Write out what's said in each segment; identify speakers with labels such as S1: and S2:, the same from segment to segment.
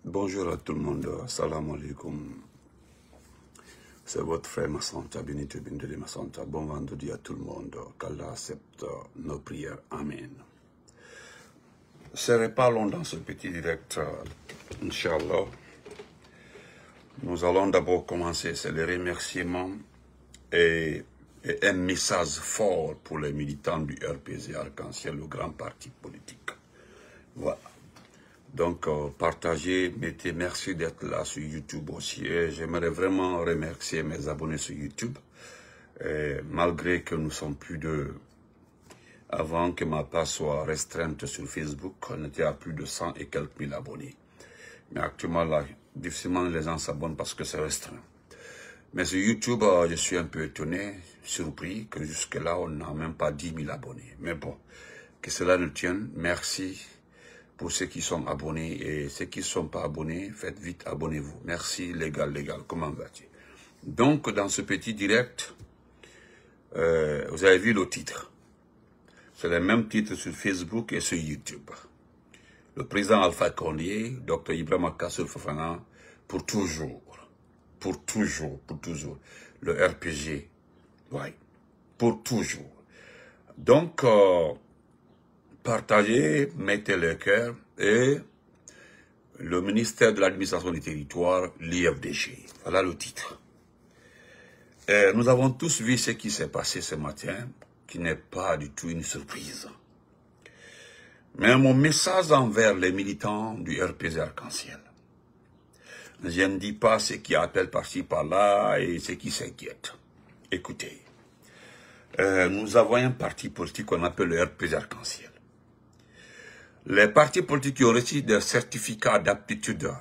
S1: Bonjour à tout le monde, salam alaikum. C'est votre frère Massanta, Benito Bindele Massanta. Bon vendredi à tout le monde, qu'Allah accepte nos prières, Amen. Je ne serai pas long dans ce petit direct, Inch'Allah. Nous allons d'abord commencer, c'est les remerciements et un message fort pour les militants du RPZ Arc-en-Ciel, le grand parti politique. Voilà. Donc, partagez, mettez merci d'être là sur YouTube aussi. Et j'aimerais vraiment remercier mes abonnés sur YouTube. Et malgré que nous sommes plus de... Avant que ma page soit restreinte sur Facebook, on était à plus de 100 et quelques mille abonnés. Mais actuellement, là, difficilement les gens s'abonnent parce que c'est restreint. Mais sur YouTube, je suis un peu étonné, surpris que jusque-là, on n'a même pas 10 000 abonnés. Mais bon, que cela nous tienne. Merci pour ceux qui sont abonnés et ceux qui ne sont pas abonnés, faites vite, abonnez-vous. Merci, légal, comment vas-tu? Donc, dans ce petit direct, vous avez vu le titre. C'est le même titre sur Facebook et sur YouTube. Le président Alpha Condé, Dr Ibrahima Kassoul Fofana, pour toujours. Le RPG, ouais, pour toujours. Donc, partagez, mettez le cœur et le ministère de l'administration du territoire, l'IFDG. Voilà le titre. Et nous avons tous vu ce qui s'est passé ce matin, qui n'est pas du tout une surprise. Mais mon message envers les militants du RPZ Arc-en-Ciel, je ne dis pas ceux qui appellent par-ci par-là et ceux qui s'inquiètent. Écoutez, nous avons un parti politique qu'on appelle le RPZ Arc-en-Ciel. Les partis politiques qui ont reçu des certificats d'aptitude,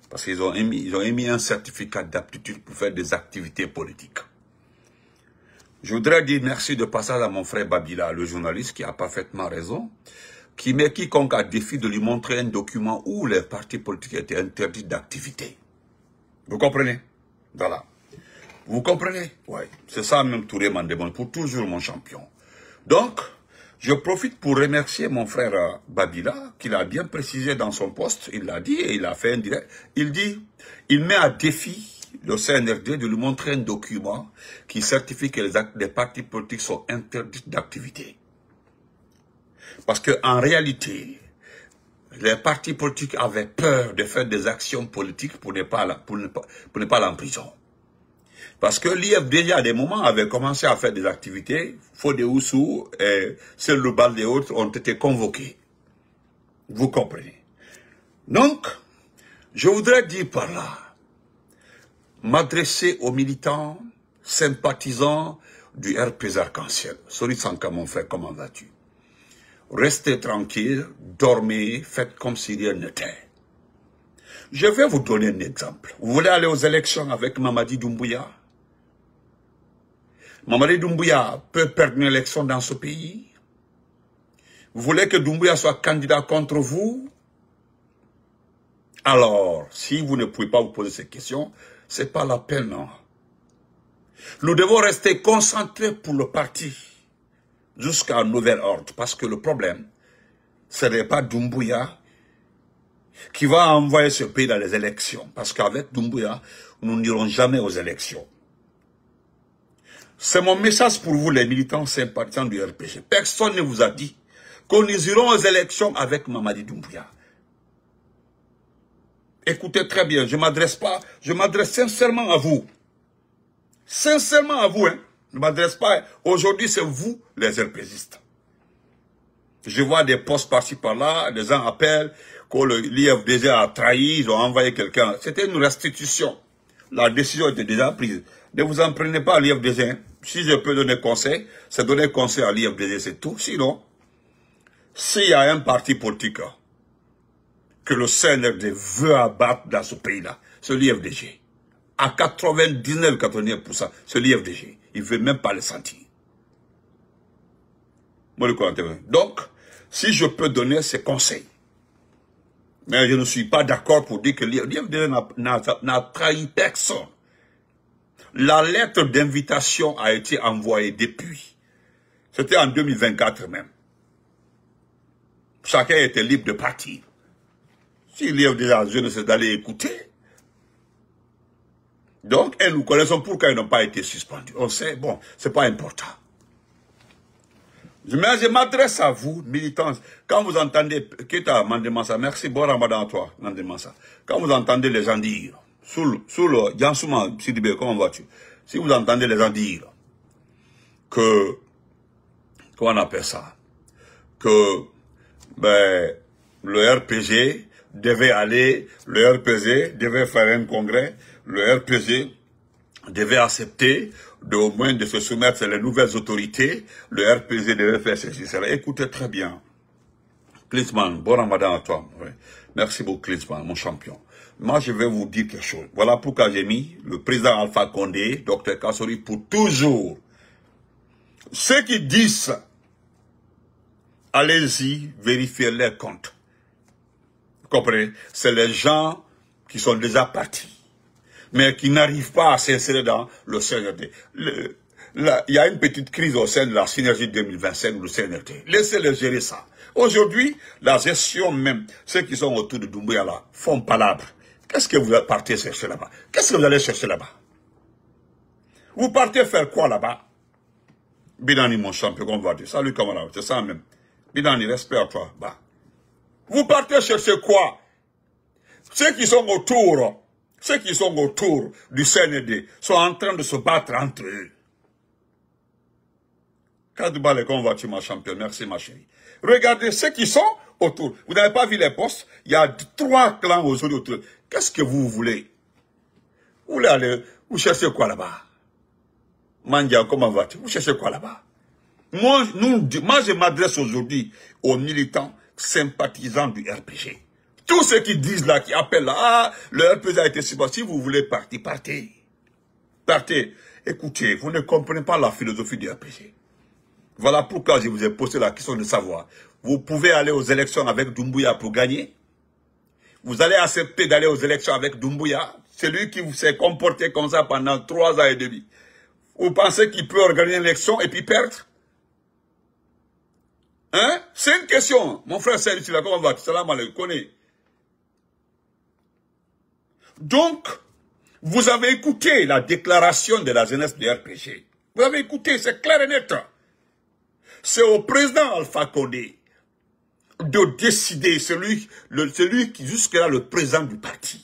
S1: parce qu'ils ont émis un certificat d'aptitude pour faire des activités politiques. Je voudrais dire merci de passage à mon frère Babila, le journaliste, qui a parfaitement raison, qui met quiconque à défi de lui montrer un document où les partis politiques étaient interdits d'activité. Vous comprenez? Voilà. Vous comprenez? Oui. C'est ça même Touré m'en demande, pour toujours mon champion. Donc, je profite pour remercier mon frère Babila, qu'il a bien précisé dans son poste, il l'a dit et il a fait un direct. Il dit, il met à défi le CNRD de lui montrer un document qui certifie que les partis politiques sont interdits d'activité. Parce qu'en réalité, les partis politiques avaient peur de faire des actions politiques pour ne pas aller en prison. Parce que l'IFDG, à des moments, avait commencé à faire des activités. Fodé Oussou et Seul le Bal et autres ont été convoqués. Vous comprenez. Donc, je voudrais dire par là, m'adresser aux militants, sympathisants du RPZ Arc-en-Ciel. Sori Sanka, mon frère, comment vas-tu? Restez tranquille, dormez, faites comme si rien n'était. Je vais vous donner un exemple. Vous voulez aller aux élections avec Mamadi Doumbouya? Mamadi Doumbouya peut perdre une élection dans ce pays? Vous voulez que Doumbouya soit candidat contre vous? Alors, si vous ne pouvez pas vous poser ces questions, ce n'est pas la peine, non. Nous devons rester concentrés pour le parti jusqu'à un nouvel ordre, parce que le problème, ce n'est pas Doumbouya qui va envoyer ce pays dans les élections, parce qu'avec Doumbouya, nous n'irons jamais aux élections. C'est mon message pour vous, les militants sympathisants du RPG. Personne ne vous a dit qu'on irons aux élections avec Mamadi Doumbouya. Écoutez très bien, je m'adresse sincèrement à vous. Sincèrement à vous, hein. Je ne m'adresse pas. Aujourd'hui, c'est vous, les RPZistes. Je vois des postes par-ci par-là, des gens appellent que l'IFDG a trahi, ils ont envoyé quelqu'un. C'était une restitution. La décision était déjà prise. Ne vous en prenez pas à l'IFDG. Hein. Si je peux donner conseil, c'est donner conseil à l'IFDG, c'est tout. Sinon, s'il y a un parti politique que le CNRD veut abattre dans ce pays-là, c'est l'IFDG. À 99-99%, c'est l'IFDG. Il ne veut même pas le sentir. Donc, si je peux donner ces conseils, mais je ne suis pas d'accord pour dire que l'IFDG n'a trahi personne. La lettre d'invitation a été envoyée depuis. C'était en 2024 même. chacun était libre de partir. S'il y a déjà jeunesse d'aller écouter. Donc, et nous connaissons pourquoi ils n'ont pas été suspendus. On sait, bon, c'est pas important. Mais je m'adresse à vous, militants, quand vous entendez, Kita Mandemansa, merci, bon ramadan à toi, Mandemansa. Quand vous entendez les gens dire, sous le Jansouma Sidibé, comment vas-tu? Si vous entendez les gens dire que, comment on appelle ça? Que, ben, le RPG devait aller, le RPG devait faire un congrès, le RPG devait accepter au moins de se soumettre à les nouvelles autorités, le RPG devait faire ceci, cela. Écoutez très bien. Klinsmann, bon ramadan à toi. Oui. Merci beaucoup Klinsmann, mon champion. Moi, je vais vous dire quelque chose. Voilà pourquoi j'ai mis le président Alpha Condé, Dr Kassori, pour toujours. Ceux qui disent ça, allez-y, vérifiez les comptes. Vous comprenez? C'est les gens qui sont déjà partis, mais qui n'arrivent pas à s'insérer dans le CNRD. Il y a une petite crise au sein de la synergie 2025 du CNRD. Laissez-les gérer ça. Aujourd'hui, la gestion même, ceux qui sont autour de Doumbouya là, font palabre. Qu'est-ce que vous partez chercher là-bas? Qu'est-ce que vous allez chercher là-bas? Vous partez faire quoi là-bas? Bidani, mon champion, on va dire. Salut, camarade, c'est ça même. Bidani, respect à toi. Bah. Vous partez chercher quoi? Ceux qui sont autour du CND sont en train de se battre entre eux. Kadoubalé, comment vas-tu, ma championne? Merci, ma chérie. Regardez ceux qui sont autour. Vous n'avez pas vu les postes? Il y a 3 clans aujourd'hui autour. Qu'est-ce que vous voulez? Vous voulez aller, vous cherchez quoi là-bas? Mandia, comment vas-tu? Vous cherchez quoi là-bas? Moi, je m'adresse aujourd'hui aux militants sympathisants du RPG. Tous ceux qui disent là, qui appellent là, ah, le RPG a été suspendu. Si vous voulez partir, partez. Partez. Écoutez, vous ne comprenez pas la philosophie du RPG. Voilà pourquoi je vous ai posé la question de savoir. Vous pouvez aller aux élections avec Doumbouya pour gagner? Vous allez accepter d'aller aux élections avec Doumbouya? Celui qui vous s'est comporté comme ça pendant 3 ans et demi. Vous pensez qu'il peut organiser une élection et puis perdre? Hein? C'est une question. Mon frère Salut, tu là, comment va-tu? Salam alaikum, connais. Donc, vous avez écouté la déclaration de la jeunesse du RPG. Vous avez écouté, c'est clair et net. C'est au président Alpha Condé de décider, celui qui jusque-là le président du parti.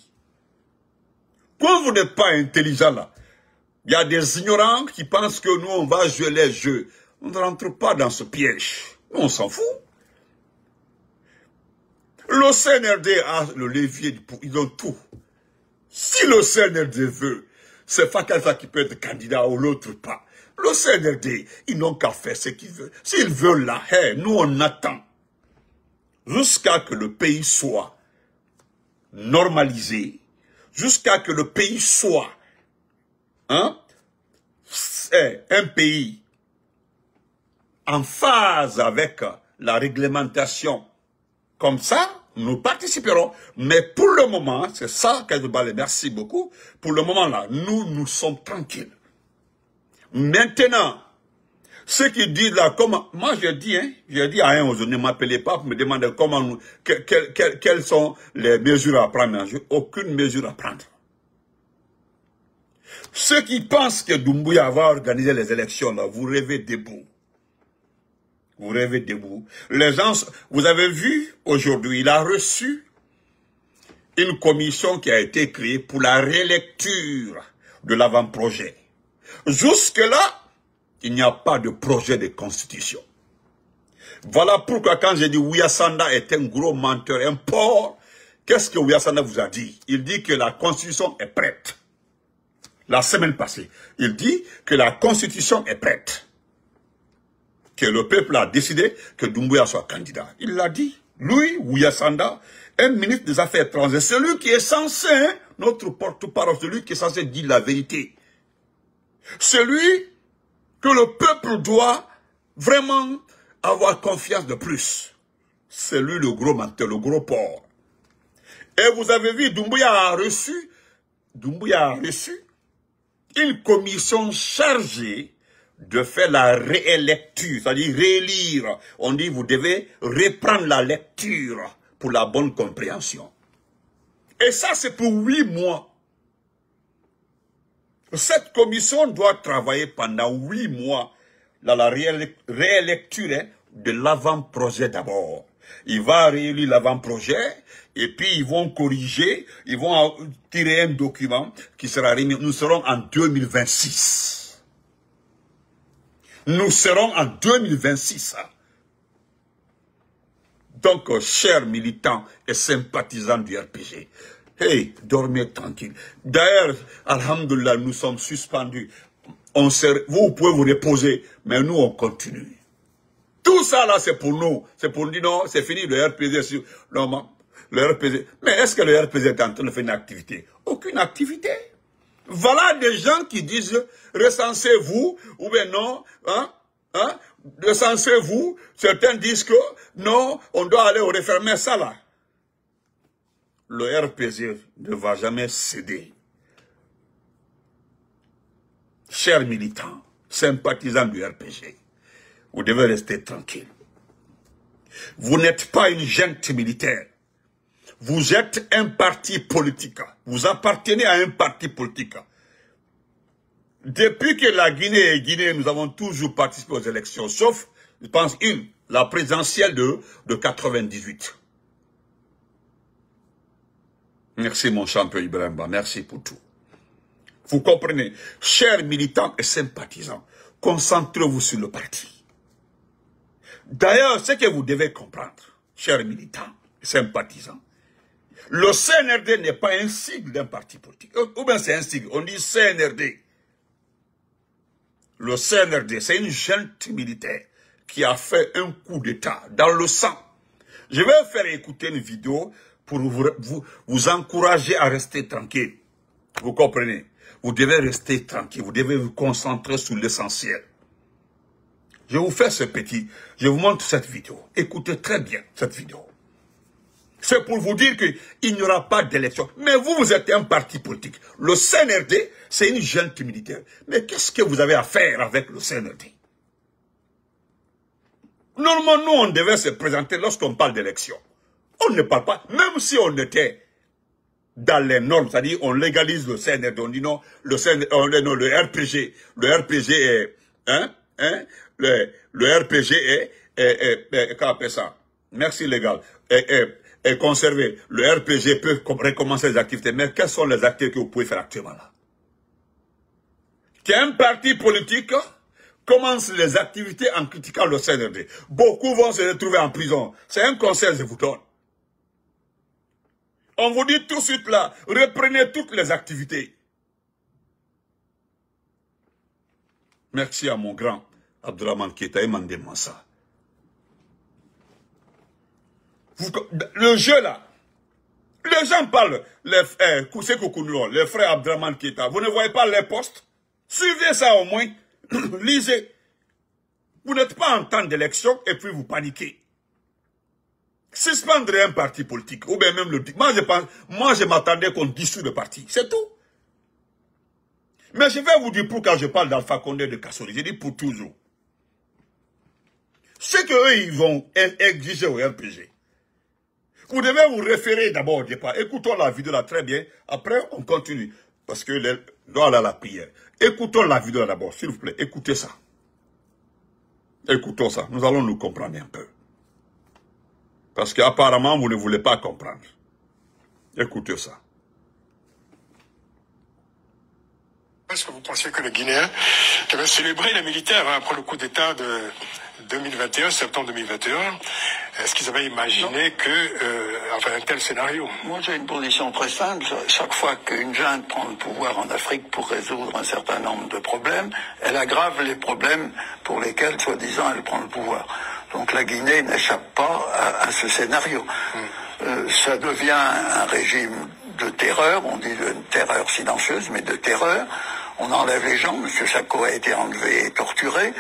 S1: Quand vous n'êtes pas intelligent là, il y a des ignorants qui pensent que nous, on va jouer les jeux. On ne rentre pas dans ce piège. Nous, on s'en fout. Le CNRD a le levier, ils ont tout. Si le CNRD veut, c'est Fakalfa qui peut être candidat ou l'autre pas. Le CNRD, ils n'ont qu'à faire ce qu'ils veulent. S'ils veulent là, hey, nous on attend. Jusqu'à que le pays soit normalisé, jusqu'à que le pays soit un pays en phase avec la réglementation. Comme ça, nous participerons. Mais pour le moment, c'est ça qu'Adoubale, merci beaucoup. Pour le moment là, nous sommes tranquilles. Maintenant, ceux qui disent là, comment, moi j'ai dit à un aujourd'hui, ne m'appelez pas pour me demander comment quelles sont les mesures à prendre. Aucune mesure à prendre. Ceux qui pensent que Doumbouya va organiser les élections là, vous rêvez debout. Vous rêvez debout. Les gens, vous avez vu aujourd'hui, il a reçu une commission qui a été créée pour la relecture de l'avant-projet. Jusque-là, il n'y a pas de projet de constitution. Voilà pourquoi quand j'ai dit Ouyasanda est un gros menteur, un porc, qu'est-ce que Ouyasanda vous a dit? Il dit que la constitution est prête. La semaine passée, il dit que la constitution est prête. Que le peuple a décidé que Doumbouya soit candidat. Il l'a dit. Lui, Ouyasanda, un ministre des Affaires étrangères, celui qui est censé, notre porte-parole, celui qui est censé dire la vérité. Celui que le peuple doit vraiment avoir confiance de plus. C'est lui le gros menteur, le gros porc. Et vous avez vu, Doumbouya a reçu une commission chargée de faire la rélecture, c'est-à-dire relire. On dit, vous devez reprendre la lecture pour la bonne compréhension. Et ça, c'est pour 8 mois. Cette commission doit travailler pendant 8 mois dans la rélecture de l'avant-projet d'abord. Il va relire l'avant-projet et puis ils vont corriger, ils vont tirer un document qui sera remis. Nous serons en 2026. Nous serons en 2026. Donc, chers militants et sympathisants du RPG, hey, dormez tranquille. D'ailleurs, alhamdoulilah, nous sommes suspendus. Vous pouvez vous reposer, mais nous, on continue. Tout ça, là, c'est pour nous. C'est pour nous dire, non, c'est fini, le RPG. Non, le RPG. Mais est-ce que le RPG est en train de faire une activité? Aucune activité. Voilà des gens qui disent, recensez-vous, ou bien non, recensez-vous. Certains disent que, non, on doit aller au référendum, ça, là. Le RPG ne va jamais céder. Chers militants, sympathisants du RPG, vous devez rester tranquille. Vous n'êtes pas une junte militaire. Vous êtes un parti politique. Vous appartenez à un parti politique. Depuis que la Guinée est Guinée, nous avons toujours participé aux élections, sauf, je pense, la présidentielle de 98. Merci mon champion Ibrahima, merci pour tout. Vous comprenez, chers militants et sympathisants, concentrez-vous sur le parti. D'ailleurs, ce que vous devez comprendre, chers militants et sympathisants, le CNRD n'est pas un sigle d'un parti politique. Ou bien c'est un sigle, on dit CNRD. Le CNRD, c'est une junte militaire qui a fait un coup d'État dans le sang. Je vais faire écouter une vidéo pour vous encourager à rester tranquille. Vous comprenez? Vous devez rester tranquille, vous devez vous concentrer sur l'essentiel. Je vous fais je vous montre cette vidéo. Écoutez très bien cette vidéo. C'est pour vous dire qu'il n'y aura pas d'élection. Mais vous êtes un parti politique. Le CNRD, c'est une junte militaire. Mais qu'est-ce que vous avez à faire avec le CNRD? Normalement, nous, on devait se présenter lorsqu'on parle d'élection. On ne parle pas, même si on était dans les normes, c'est-à-dire on légalise le CNRD, on dit non, le CNRD, non, le RPG est, le RPG est, comment on appelle ça? Merci légal, est conservé. Le RPG peut recommencer les activités, mais quelles sont les activités que vous pouvez faire actuellement là? Qu'un parti politique commence les activités en critiquant le CNRD. Beaucoup vont se retrouver en prison. C'est un conseil que je vous donne. On vous dit tout de suite là, reprenez toutes les activités. Merci à mon grand Abdourahmane Keïta et Mandé Massa. Le jeu là, les gens parlent, les frères Abdourahmane Keïta, vous ne voyez pas les postes? Suivez ça au moins, lisez. Vous n'êtes pas en temps d'élection et puis vous paniquez. Suspendre un parti politique, ou bien même le... Moi je m'attendais qu'on dissout le parti, c'est tout. Mais je vais vous dire pourquoi je parle d'Alpha Condé de Kassori, je dis pour toujours. Ce qu'eux ils vont exiger au RPG. Vous devez vous référer d'abord au départ. Écoutons la vidéo là très bien, après on continue. Parce que doit aller à la prière. Écoutons la vidéo d'abord, s'il vous plaît, écoutez ça. Écoutons ça, nous allons nous comprendre un peu. Parce qu'apparemment, vous ne voulez pas comprendre. Écoutez ça.
S2: Est-ce que vous pensiez que les Guinéens devaient célébrer les militaires après le coup d'État de 2021, septembre 2021? Est-ce qu'ils avaient imaginé un tel scénario?
S3: Moi, j'ai une position très simple. Chaque fois qu'une junte prend le pouvoir en Afrique pour résoudre un certain nombre de problèmes, elle aggrave les problèmes pour lesquels, soi-disant, elle prend le pouvoir. Donc la Guinée n'échappe pas à ce scénario. Ça devient un régime de terreur, on dit de terreur silencieuse, mais de terreur. On enlève les gens, M. Sako a été enlevé et torturé.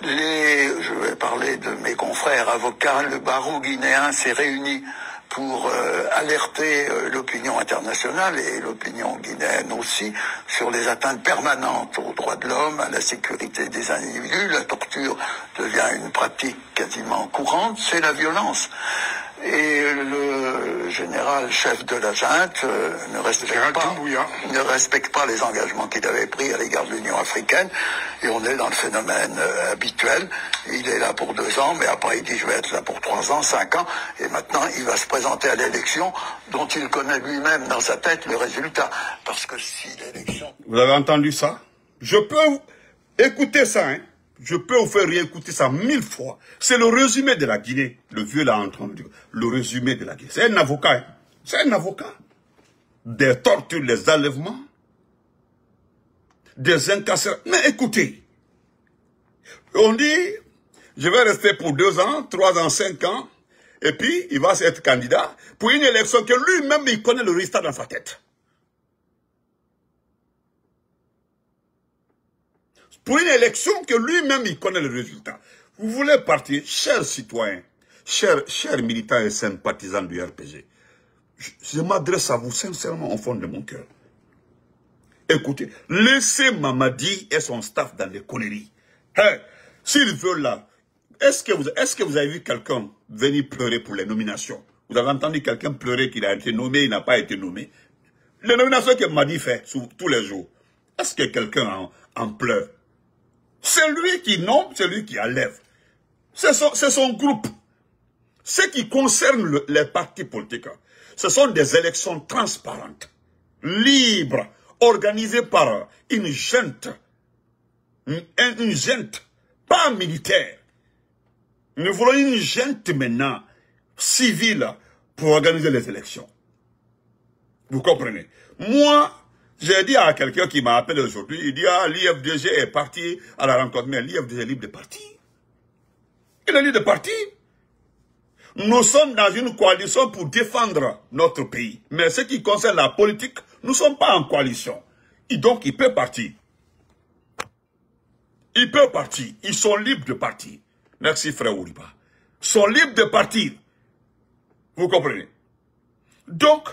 S3: Je vais parler de mes confrères avocats, le barreau guinéen s'est réuni pour alerter l'opinion internationale et l'opinion guinéenne aussi sur les atteintes permanentes aux droits de l'homme, à la sécurité des individus. La torture devient une pratique quasiment courante, c'est la violence. Et le général chef de la junte ne respecte pas les engagements qu'il avait pris à l'égard de l'Union africaine. Et on est dans le phénomène habituel. Il est là pour 2 ans, mais après il dit je vais être là pour 3 ans, 5 ans. Et maintenant il va se présenter à l'élection dont il connaît lui-même dans sa tête le résultat. Parce que si l'élection...
S1: Vous avez entendu ça? Je peux écouter ça, hein? Je peux vous faire réécouter ça 1000 fois. C'est le résumé de la Guinée. Le vieux l'a entendu. Le résumé de la Guinée. C'est un avocat. Hein? C'est un avocat. Des tortures, des enlèvements, des incarcérations. Mais écoutez, on dit, je vais rester pour 2 ans, 3 ans, 5 ans, et puis il va être candidat pour une élection que lui-même, il connaît le résultat dans sa tête. Pour une élection que lui-même, il connaît le résultat. Vous voulez partir, chers citoyens, chers militants et sympathisants du RPG, je m'adresse à vous sincèrement au fond de mon cœur. Écoutez, laissez Mamadi et son staff dans les conneries. Hein, s'ils veulent là, est-ce que vous avez vu quelqu'un venir pleurer pour les nominations? Vous avez entendu quelqu'un pleurer qu'il a été nommé, il n'a pas été nommé? Les nominations que Mamadi fait tous les jours, est-ce que quelqu'un en pleure? C'est lui qui nomme, c'est lui qui enlève. C'est son groupe. Ce qui concerne les partis politiques, ce sont des élections transparentes, libres, organisées par une junte, pas militaire. Nous voulons une junte maintenant, civile, pour organiser les élections. Vous comprenez? Moi, j'ai dit à quelqu'un qui m'a appelé aujourd'hui, il dit, ah, l'IFDG est parti à la rencontre. Mais l'IFDG est libre de partir. Il est libre de partir. Nous sommes dans une coalition pour défendre notre pays. Mais ce qui concerne la politique, nous ne sommes pas en coalition. Et donc, il peut partir. Il peut partir. Ils sont libres de partir. Merci, frère Ouriba. Ils sont libres de partir. Vous comprenez? Donc,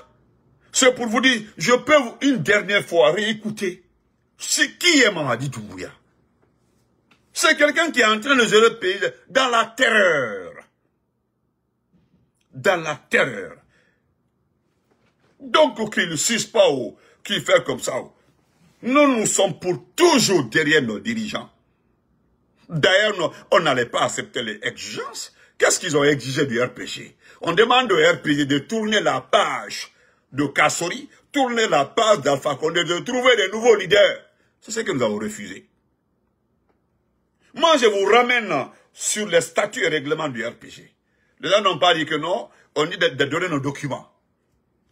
S1: c'est pour vous dire, je peux une dernière fois réécouter. C'est qui est Mamadi Doumbouya? C'est quelqu'un qui est en train de gérer le pays dans la terreur. Dans la terreur. Donc, qu'il ne suce pas ou qu'il fait comme ça. Nous sommes pour toujours derrière nos dirigeants. D'ailleurs, on n'allait pas accepter les exigences. Qu'est-ce qu'ils ont exigé du RPG? On demande au RPG de tourner la page de Kassori, tourner la page d'Alpha Condé, de trouver de nouveaux leaders. C'est ce que nous avons refusé. Moi, je vous ramène sur les statuts et règlements du RPG. Les gens n'ont pas dit que non, on dit de donner nos documents.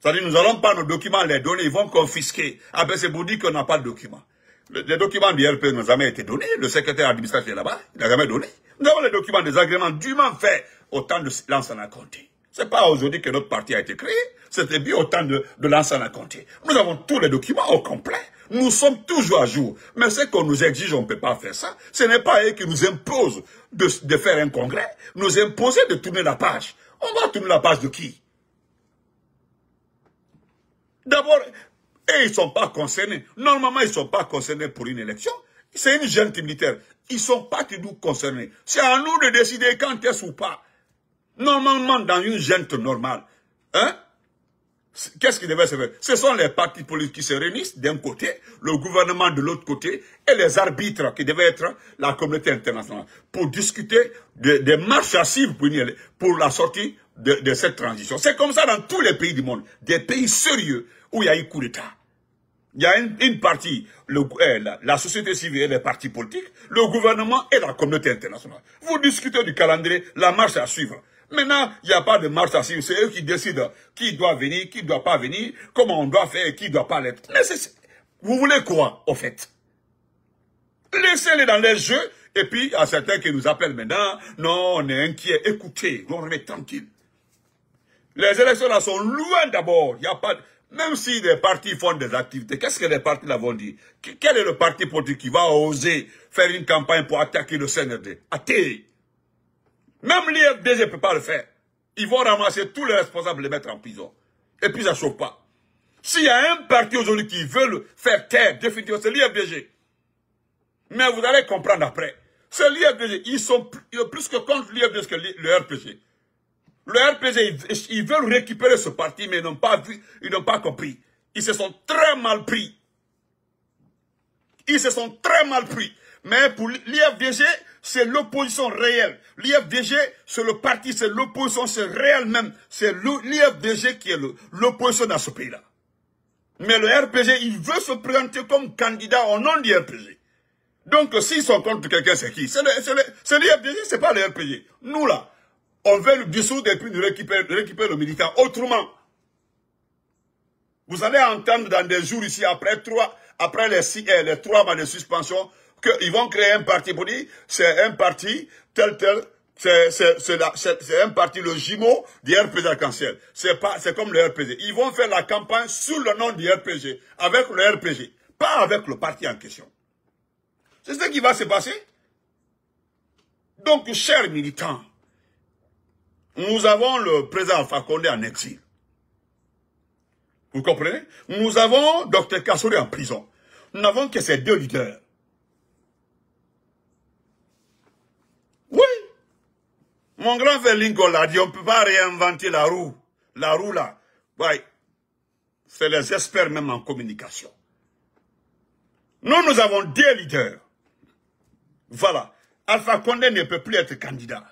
S1: C'est-à-dire, nous n'allons pas nos documents les donner, ils vont confisquer. Après, c'est pour dire qu'on n'a pas de documents. Les documents du RPG n'ont jamais été donnés. Le secrétaire administratif est là-bas, il n'a jamais donné. Nous avons les documents des agréments dûment faits au temps de Lansana Conté. C'est pas aujourd'hui que notre parti a été créé, c'était bien au temps de Lansana Conté. Nous avons tous les documents au complet. Nous sommes toujours à jour. Mais ce qu'on nous exige, on ne peut pas faire ça. Ce n'est pas eux qui nous imposent de faire un congrès, nous imposer de tourner la page. On va tourner la page de qui? D'abord, ils ne sont pas concernés. Normalement, ils ne sont pas concernés pour une élection. C'est une junte militaire. Ils ne sont pas du tout concernés. C'est à nous de décider quand est-ce ou pas. Normalement, dans une junte normale, hein? Qu'est-ce qui devait se faire? Ce sont les partis politiques qui se réunissent d'un côté, le gouvernement de l'autre côté, et les arbitres qui devaient être la communauté internationale, pour discuter des marches assises pour la sortie de cette transition. C'est comme ça dans tous les pays du monde, des pays sérieux où il y a eu coup d'État. Il y a une partie, la société civile et les partis politiques, le gouvernement et la communauté internationale. Vous discutez du calendrier, la marche à suivre. Maintenant, il n'y a pas de marche à suivre. C'est eux qui décident qui doit venir, qui ne doit pas venir, comment on doit faire, qui ne doit pas l'être. Mais vous voulez quoi, au fait? Laissez-les dans les jeux, et puis, il y a certains qui nous appellent maintenant, non, on est inquiet. Écoutez, on remet tranquille. Les élections là sont loin d'abord. Il n'y a pas... Même si les partis font des activités, qu'est-ce que les partis là vont dire? Quel est le parti politique qui va oser faire une campagne pour attaquer le CNRD? Athée. Même l'IFDG ne peut pas le faire. Ils vont ramasser tous les responsables et les mettre en prison. Et puis ça ne chauffe pas. S'il y a un parti aujourd'hui qui veut faire taire définitivement, c'est l'IFDG. Mais vous allez comprendre après. C'est l'IFDG. Ils sont plus que contre l'IFDG que le RPG. Le RPG, ils veulent récupérer ce parti, mais ils n'ont pas vu, ils n'ont pas compris. Ils se sont très mal pris. Ils se sont très mal pris. Mais pour l'IFDG, c'est l'opposition réelle. L'IFDG, c'est le parti, c'est l'opposition, c'est réel même. C'est l'IFDG qui est l'opposition dans ce pays-là. Mais le RPG, il veut se présenter comme candidat au nom du RPG. Donc, s'ils sont contre quelqu'un, c'est qui? C'est l'IFDG, c'est pas le RPG. Nous, là, on veut le dissoudre et puis de récupérer le militant autrement. Vous allez entendre dans des jours ici, après les 3 mois de suspension, qu'ils vont créer un parti pour dire, c'est un parti tel, c'est un parti, le jumeau du RPG arc-en-ciel. C'est comme le RPG. Ils vont faire la campagne sous le nom du RPG, avec le RPG, pas avec le parti en question. C'est ce qui va se passer. Donc, chers militants, nous avons le président Alpha Condé en exil. Vous comprenez? Nous avons Dr Kassory en prison. Nous n'avons que ces 2 leaders. Oui. Mon grand frère Lincoln l'a dit, on ne peut pas réinventer la roue. La roue là, ouais. C'est les experts même en communication. Nous avons 2 leaders. Voilà. Alpha Condé ne peut plus être candidat.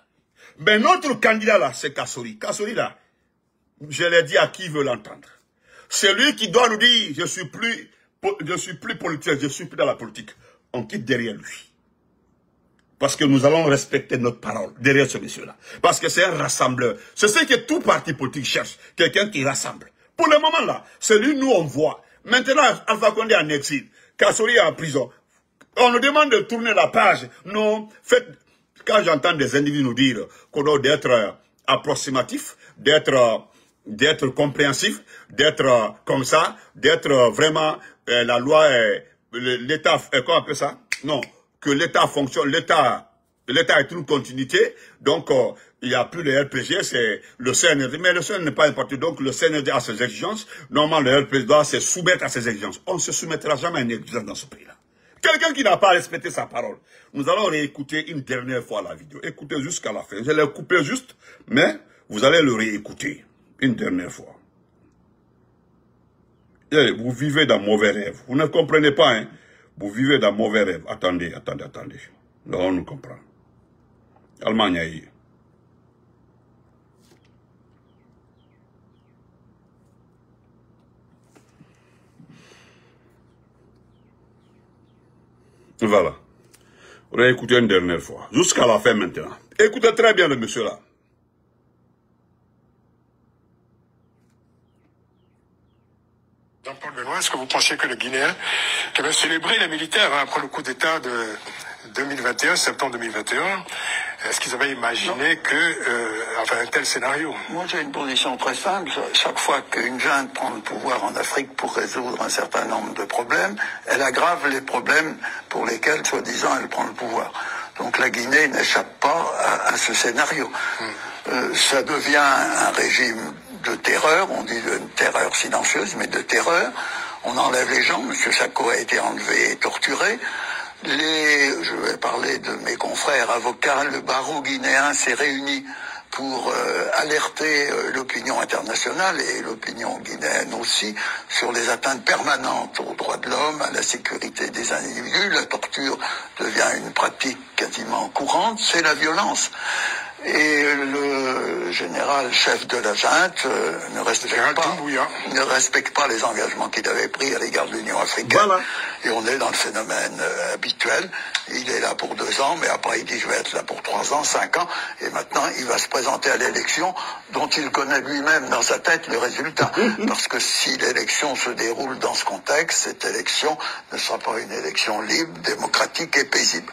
S1: Mais notre candidat là, c'est Kassory. Kassory là, je l'ai dit à qui veut l'entendre. C'est lui qui doit nous dire, je suis plus politique, je suis plus dans la politique. On quitte derrière lui. Parce que nous allons respecter notre parole derrière ce monsieur-là. Parce que c'est un rassembleur. C'est ce que tout parti politique cherche. Quelqu'un qui rassemble. Pour le moment là, c'est lui nous on voit. Maintenant, Alpha Condé en exil. Kassory est en prison. On nous demande de tourner la page. Non, faites... Quand j'entends des individus nous dire qu'on doit être approximatif, d'être compréhensif, d'être comme ça, d'être vraiment la loi, l'État, comment on appelle ça? Non, que l'État fonctionne, l'État est une continuité, donc il n'y a plus le RPG, c'est le CNRD, mais le CNRD n'est pas important, donc le CNRD a ses exigences, normalement le RPG doit se soumettre à ses exigences. On ne se soumettra jamais à une exigence dans ce pays-là. Quelqu'un qui n'a pas respecté sa parole. Nous allons réécouter une dernière fois la vidéo. Écoutez jusqu'à la fin. Je l'ai coupé juste, mais vous allez le réécouter une dernière fois. Et vous vivez dans mauvais rêves. Vous ne comprenez pas, hein? Vous vivez dans mauvais rêves. Attendez. Là, on nous comprend. Allemagne. Voilà. On va écouter une dernière fois. Jusqu'à la fin maintenant. Écoutez très bien le monsieur là.
S2: Jean-Paul Benoît, est-ce que vous pensiez que le Guinéen, qui avait célébré les militaires après le coup d'État de 2021, septembre 2021, est-ce qu'ils avaient imaginé un tel scénario?
S3: Moi, j'ai une position très simple. Chaque fois qu'une junte prend le pouvoir en Afrique pour résoudre un certain nombre de problèmes, elle aggrave les problèmes pour lesquels, soi-disant, elle prend le pouvoir. Donc la Guinée n'échappe pas à ce scénario. Ça devient un régime de terreur, on dit de terreur silencieuse, mais de terreur. On enlève les gens. M. Sako a été enlevé et torturé. Je vais parler de mes confrères avocats, le barreau guinéen s'est réuni pour alerter l'opinion internationale et l'opinion guinéenne aussi sur les atteintes permanentes aux droits de l'homme, à la sécurité des individus. La torture devient une pratique quasiment courante, c'est la violence. Et le général chef de la junte ne respecte pas les engagements qu'il avait pris à l'égard de l'Union africaine. Voilà. Et on est dans le phénomène habituel. Il est là pour 2 ans, mais après il dit je vais être là pour 3 ans, 5 ans. Et maintenant il va se présenter à l'élection dont il connaît lui-même dans sa tête le résultat. Parce que si l'élection se déroule dans ce contexte, cette élection ne sera pas une élection libre, démocratique et paisible.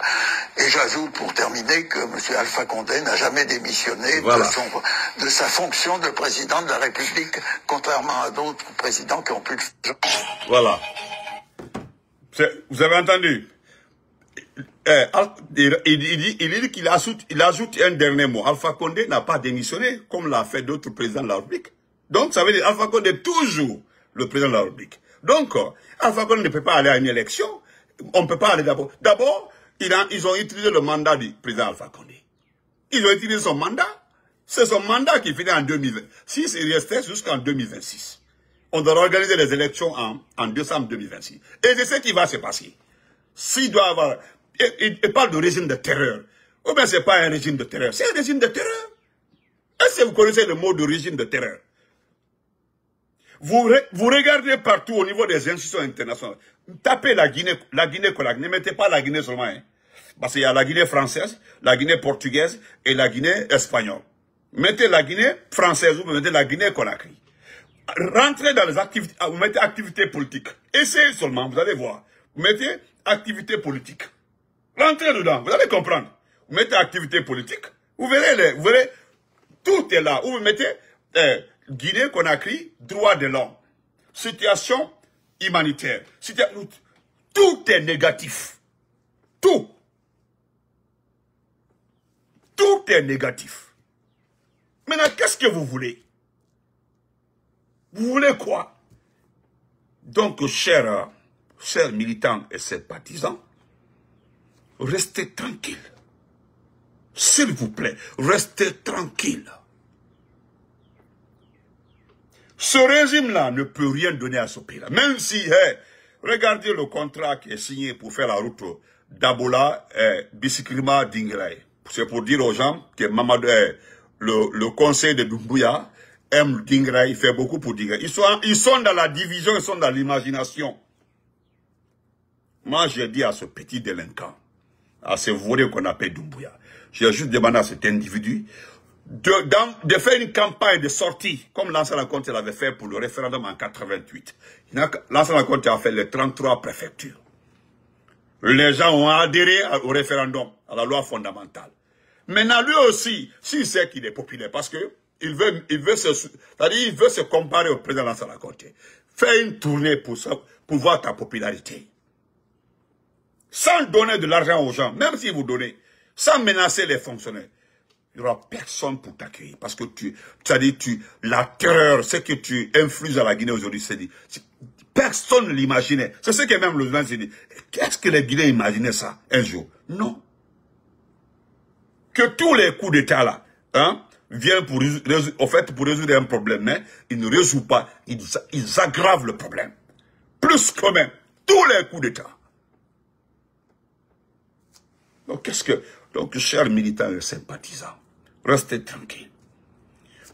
S3: Et j'ajoute pour terminer que M. Alpha Condé n'a jamais démissionné de sa fonction de président de la République, contrairement à d'autres présidents qui ont pu le faire.
S1: Voilà. Vous avez entendu? il dit qu'il ajoute un dernier mot. Alpha Condé n'a pas démissionné, comme l'a fait d'autres présidents de la République. Donc, ça veut dire Alpha Condé est toujours le président de la République. Donc, Alpha Condé ne peut pas aller à une élection. On ne peut pas aller d'abord. D'abord, ils ont utilisé le mandat du président Alpha Condé. Ils ont utilisé son mandat. C'est son mandat qui finit en 2026 et il restait jusqu'en 2026. On doit organiser les élections en décembre 2026. Et c'est ce qui va se passer. S'il doit avoir... Il parle de régime de terreur. Ou bien ce n'est pas un régime de terreur. C'est un régime de terreur. Est-ce que vous connaissez le mot de régime de terreur? Vous regardez partout au niveau des institutions internationales. Tapez la Guinée-Conakry. Ne mettez pas la Guinée seulement. Hein. Parce qu'il y a la Guinée française, la Guinée portugaise et la Guinée espagnole. Mettez la Guinée française ou vous mettez la Guinée-Conakry. Rentrez dans les activités, vous mettez activités politiques. Essayez seulement, vous allez voir. Vous mettez activités politiques. Rentrez dedans, vous allez comprendre. Vous mettez activités politiques, vous verrez, tout est là. Où vous mettez Guinée-Conakry, droit de l'homme, situation humanitaire. Tout est négatif. Tout. Tout est négatif. Maintenant, qu'est-ce que vous voulez? Vous voulez quoi? Donc, chers militants et sympathisants, restez tranquilles. S'il vous plaît, restez tranquilles. Ce régime-là ne peut rien donner à ce pays-là. Même si, regardez le contrat qui est signé pour faire la route d'Abola et Bisikrima Dingraï. C'est pour dire aux gens que Mamadou, le conseil de Doumbouya aime Dingraï, il fait beaucoup pour Dingraï. Ils sont dans la division, ils sont dans l'imagination. Moi, j'ai dit à ce petit délinquant, à ce volé qu'on appelle Doumbouya, j'ai juste demandé à cet individu de faire une campagne de sortie, comme Lansana Conté l'avait fait pour le référendum en 88. Lansana Conté a fait les 33 préfectures. Les gens ont adhéré au référendum, à la loi fondamentale. Maintenant, lui aussi, s'il sait qu'il est populaire, parce que il veut se comparer au président Lansana Conté. Fais une tournée pour voir ta popularité. Sans donner de l'argent aux gens, même si vous donnez, sans menacer les fonctionnaires, il n'y aura personne pour t'accueillir. Parce que la terreur, ce que tu influes à la Guinée aujourd'hui, c'est dit. Personne ne l'imaginait. C'est ce que même le journal s'est dit. Qu'est-ce que les Guinéens imaginaient ça un jour? Non. Que tous les coups d'État là, viennent pour résoudre un problème, mais ils ne résolvent pas, ils aggravent le problème. Plus que même, tous les coups d'État. Donc, chers militants et sympathisants, restez tranquilles.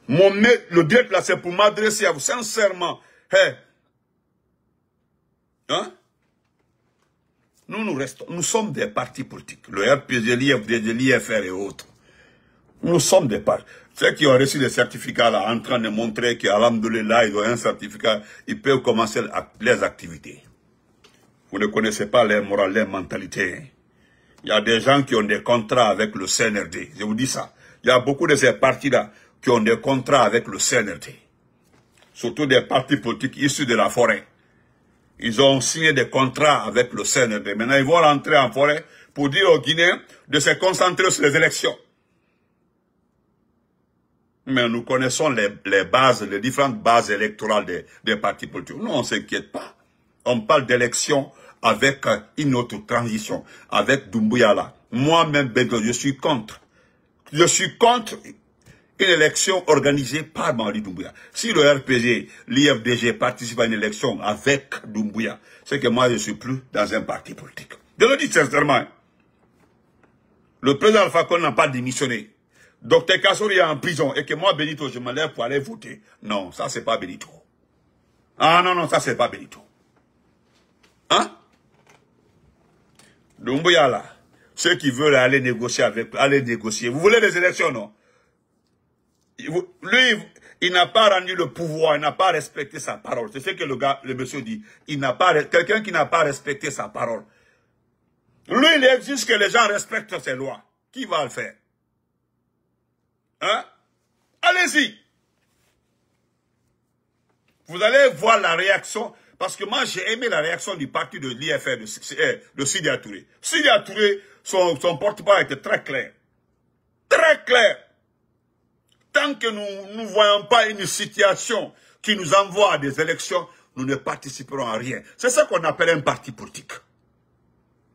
S1: Le direct là, c'est pour m'adresser à vous, sincèrement. Nous sommes des partis politiques. Le RPG, l'IFR et autres. Nous sommes des partis. Ceux qui ont reçu des certificats là, en train de montrer qu'Alhamdoulilah, ils ont un certificat, ils peuvent commencer les activités. Vous ne connaissez pas les morales, les mentalités. Il y a des gens qui ont des contrats avec le CNRD. Je vous dis ça. Il y a beaucoup de ces partis-là qui ont des contrats avec le CNRD. Surtout des partis politiques issus de la forêt. Ils ont signé des contrats avec le CNRD. Maintenant, ils vont rentrer en forêt pour dire aux Guinéens de se concentrer sur les élections. Mais nous connaissons les différentes bases électorales des partis politiques. Nous, on ne s'inquiète pas. On parle d'élections avec une autre transition, avec Doumbouya là. Moi-même, je suis contre. Je suis contre une élection organisée par Mamadi Doumbouya. Si le RPG, l'IFDG participe à une élection avec Doumbouya, c'est que moi je ne suis plus dans un parti politique. Je le dis sincèrement. Le président Alpha Condé n'a pas démissionné. Dr Kassori est en prison et que moi, Benito, je me lève pour aller voter. Non, ça c'est pas Benito. Ah non, ça c'est pas Benito. Doumbouya là, ceux qui veulent aller négocier allez négocier. Vous voulez des élections, non? Lui, il n'a pas rendu le pouvoir, il n'a pas respecté sa parole. C'est ce que le monsieur dit. Quelqu'un qui n'a pas respecté sa parole. Lui, il exige que les gens respectent ses lois. Qui va le faire? Allez-y. Vous allez voir la réaction. Parce que moi, j'ai aimé la réaction du parti de l'IFR, de Sidya Touré. Sidya Touré, son porte-parole était très clair. Très clair. Tant que nous ne voyons pas une situation qui nous envoie à des élections, nous ne participerons à rien. C'est ça qu'on appelle un parti politique.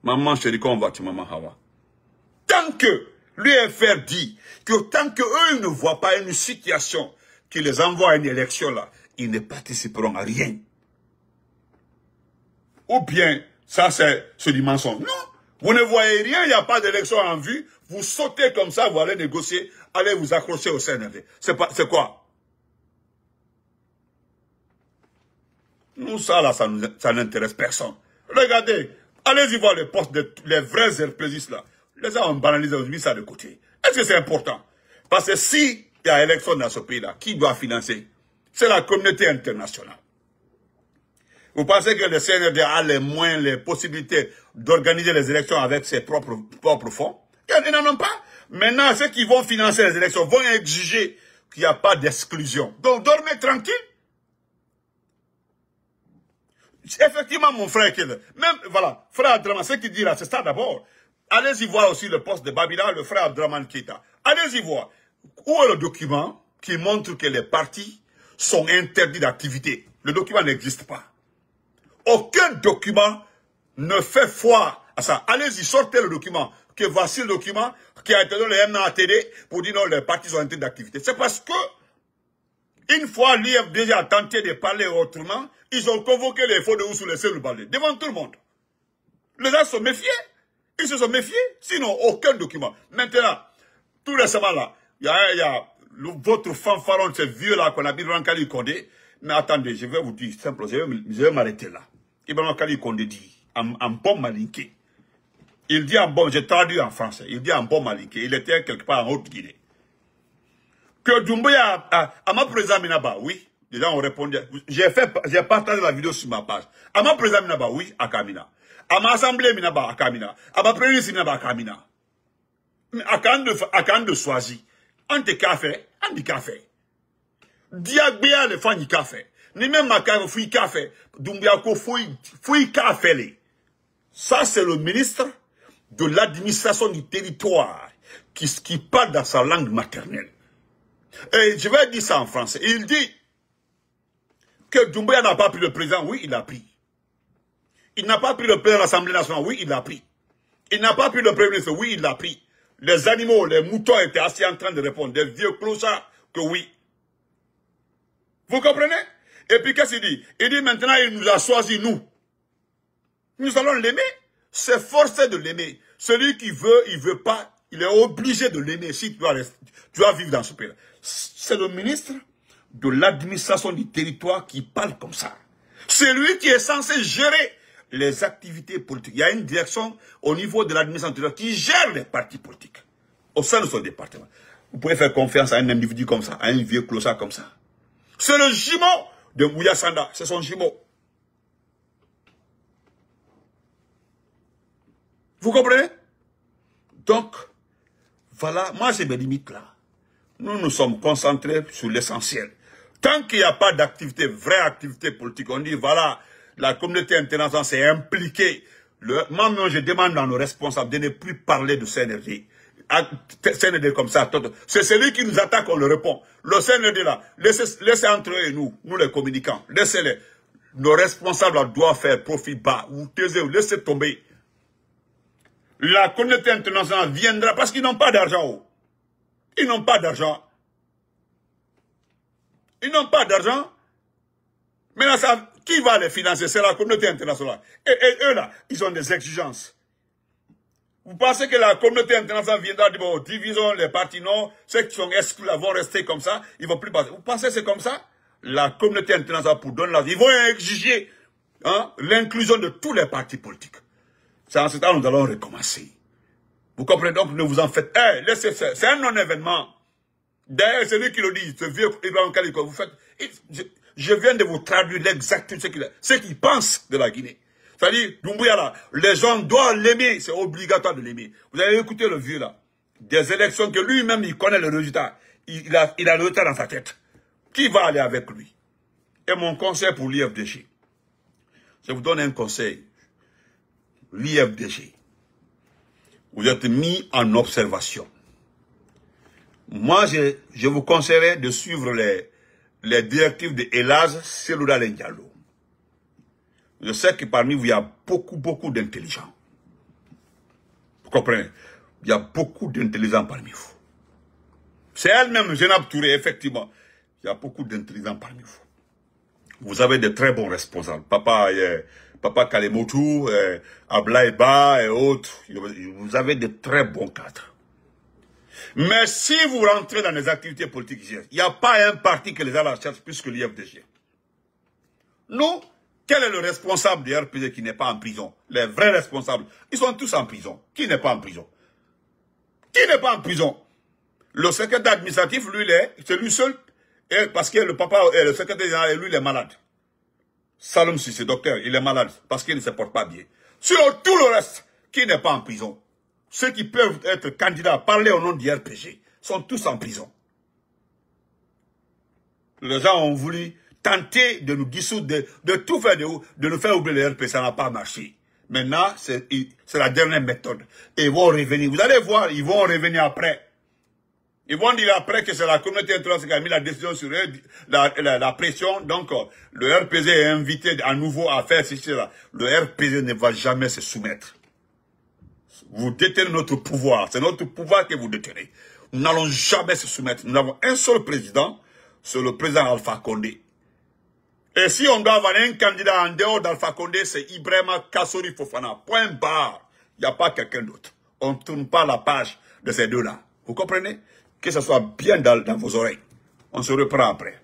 S1: Maman chérie, comment vas-tu, maman Hawa? Tant que l'UFR dit que tant qu'eux ne voient pas une situation qui les envoie à une élection là, ils ne participeront à rien. Ou bien, ça c'est du mensonge. Non, vous ne voyez rien, il n'y a pas d'élection en vue, vous sautez comme ça, vous allez négocier, allez vous accrocher au CNRD. C'est quoi? Nous, ça là, ça n'intéresse personne. Regardez, allez-y voir les postes, les vrais RPGistes là. Les gens ont banalisé, ont mis ça de côté. Est-ce que c'est important? Parce que si il y a élection dans ce pays-là, qui doit financer? C'est la communauté internationale. Vous pensez que le CNRD a les moyens, les possibilités d'organiser les élections avec ses propres fonds? Ils n'en ont pas. Maintenant, ceux qui vont financer les élections vont exiger qu'il n'y a pas d'exclusion. Donc, dormez tranquille. Effectivement, mon frère, même, voilà, frère Abdraman, ce qu'il dit là, c'est ça d'abord. Allez-y voir aussi le poste de Babila, le frère Abdraman Keïta. Allez-y voir. Où est le document qui montre que les partis sont interdits d'activité? Le document n'existe pas. Aucun document ne fait foi à ça. Allez-y, sortez le document. Que voici le document qui a été donné le MNATD pour dire non, les partis sont interdits d'activité. C'est parce que, une fois l'IFDG a tenté de parler autrement, ils ont convoqué les faux de ou sous les cellules balais, devant tout le monde. Les gens se sont méfiés. Ils se sont méfiés, sinon aucun document. Maintenant, tout récemment là, il y a votre fanfaron, ce vieux-là qu'on a dit Rankali Condé. Mais attendez, je vais vous dire, simple, je vais m'arrêter là. Ibrahim Kali Condé dit, en bon malinqué. Il dit en bon, j'ai traduit en français, il dit en bon malinqué. Il était quelque part en Haute-Guinée. Que Doumbouya à ma président Minaba, oui. Les gens ont répondu. J'ai partagé la vidéo sur ma page. À ma président Minaba, oui, à Kamina. À ma assemblée Minaba, à Kamina. À ma présidence Minaba, à Kamina. À quand de Swazi. On te café, on dit café. Diagbia le fan du café. Ni même ma café, fouille café. Doumbia ko fouille café les. Ça, c'est le ministre de l'administration du territoire qui parle dans sa langue maternelle. Et je vais dire ça en français. Il dit que Doumbouya n'a pas pris le président. Oui, il a pris. Il n'a pas pris le président de l'Assemblée nationale. Oui, il l'a pris. Il n'a pas pris le premier ministre. Oui, il l'a pris. Les animaux, les moutons étaient assis en train de répondre. Des vieux clochards que oui. Vous comprenez? Et puis qu'est-ce qu'il dit? Il dit maintenant il nous a choisi nous. Nous allons l'aimer. C'est forcé de l'aimer. Celui qui veut, il veut pas, il est obligé de l'aimer si tu dois vivre dans ce pays. C'est le ministre de l'administration du territoire qui parle comme ça. C'est lui qui est censé gérer les activités politiques. Il y a une direction au niveau de l'administration qui gère les partis politiques au sein de son département. Vous pouvez faire confiance à un individu comme ça, à un vieux clochard comme ça. C'est le jumeau de Mouya Sanda, c'est son jumeau. Vous comprenez? Donc, voilà, moi j'ai mes limites là. Nous nous sommes concentrés sur l'essentiel. Tant qu'il n'y a pas d'activité, vraie activité politique, on dit voilà, la communauté internationale s'est impliquée. Moi, je demande à nos responsables de ne plus parler de CNRD. CNRD comme ça, c'est celui qui nous attaque, on le répond. Le CNRD là, laissez entre eux et nous les communicants, laissez-les. Nos responsables là, doivent faire profit bas, ou taisez-vous, laissez tomber. La communauté internationale viendra parce qu'ils n'ont pas d'argent. Ils n'ont pas d'argent. Ils n'ont pas d'argent. Maintenant, ça, qui va les financer? C'est la communauté internationale. Et eux là, ils ont des exigences. Vous pensez que la communauté internationale viendra dire, bon, divisons les partis, non, ceux qui sont exclus là, vont rester comme ça, ils vont plus passer. Vous pensez que c'est comme ça? La communauté internationale, pour donner la vie, ils vont exiger l'inclusion de tous les partis politiques. C'est en ce temps nous allons recommencer. Vous comprenez donc, ne vous en faites. Laissez faire. C'est un non-événement. D'ailleurs, c'est lui qui le dit, ce vieux Ibrahim Kali, vous faites. Je viens de vous traduire l'exact ce qu'il pense de la Guinée. C'est-à-dire, Doumbouya là, les gens doivent l'aimer, c'est obligatoire de l'aimer. Vous avez écouté le vieux là, des élections que lui-même il connaît le résultat. Il a le résultat dans sa tête. Qui va aller avec lui? Et mon conseil pour l'IFDG, je vous donne un conseil. L'IFDG, vous êtes mis en observation. Moi, je vous conseillerais de suivre les directives de Elhadji Cellou Dalein Diallo. Je sais que parmi vous, il y a beaucoup d'intelligents. Vous comprenez? Il y a beaucoup d'intelligents parmi vous. C'est elle-même, Zainab Touré, effectivement. Il y a beaucoup d'intelligents parmi vous. Vous avez de très bons responsables. Papa Kalemotou, Ablaye Ba et autres. Vous avez de très bons cadres. Mais si vous rentrez dans les activités politiques, il n'y a pas un parti que les a la recherche plus que l'IFDG. Nous, quel est le responsable du RPG qui n'est pas en prison? Les vrais responsables, ils sont tous en prison. Qui n'est pas en prison? Qui n'est pas en prison? Le secrétaire administratif, lui, c'est lui seul. Et parce que le secrétaire général, lui, il est malade. Saloum Cissé, docteur, il est malade parce qu'il ne se porte pas bien. Sur tout le reste, qui n'est pas en prison? Ceux qui peuvent être candidats à parler au nom du RPG sont tous en prison. Les gens ont voulu tenter de nous dissoudre, de tout faire, de nous faire oublier le RPG, ça n'a pas marché. Maintenant, c'est la dernière méthode. Et ils vont revenir. Vous allez voir, ils vont revenir après. Ils vont dire après que c'est la communauté internationale qui a mis la décision sur eux, la pression. Donc, le RPG est invité à nouveau à faire ceci, là. Le RPG ne va jamais se soumettre. Vous détenez notre pouvoir. C'est notre pouvoir que vous détenez. Nous n'allons jamais se soumettre. Nous avons un seul président, c'est le président Alpha Condé. Et si on doit avoir un candidat en dehors d'Alpha Condé, c'est Ibrahima Kassori Fofana. Point barre. Il n'y a pas quelqu'un d'autre. On ne tourne pas la page de ces deux-là. Vous comprenez? Que ce soit bien dans vos oreilles. On se reprend après.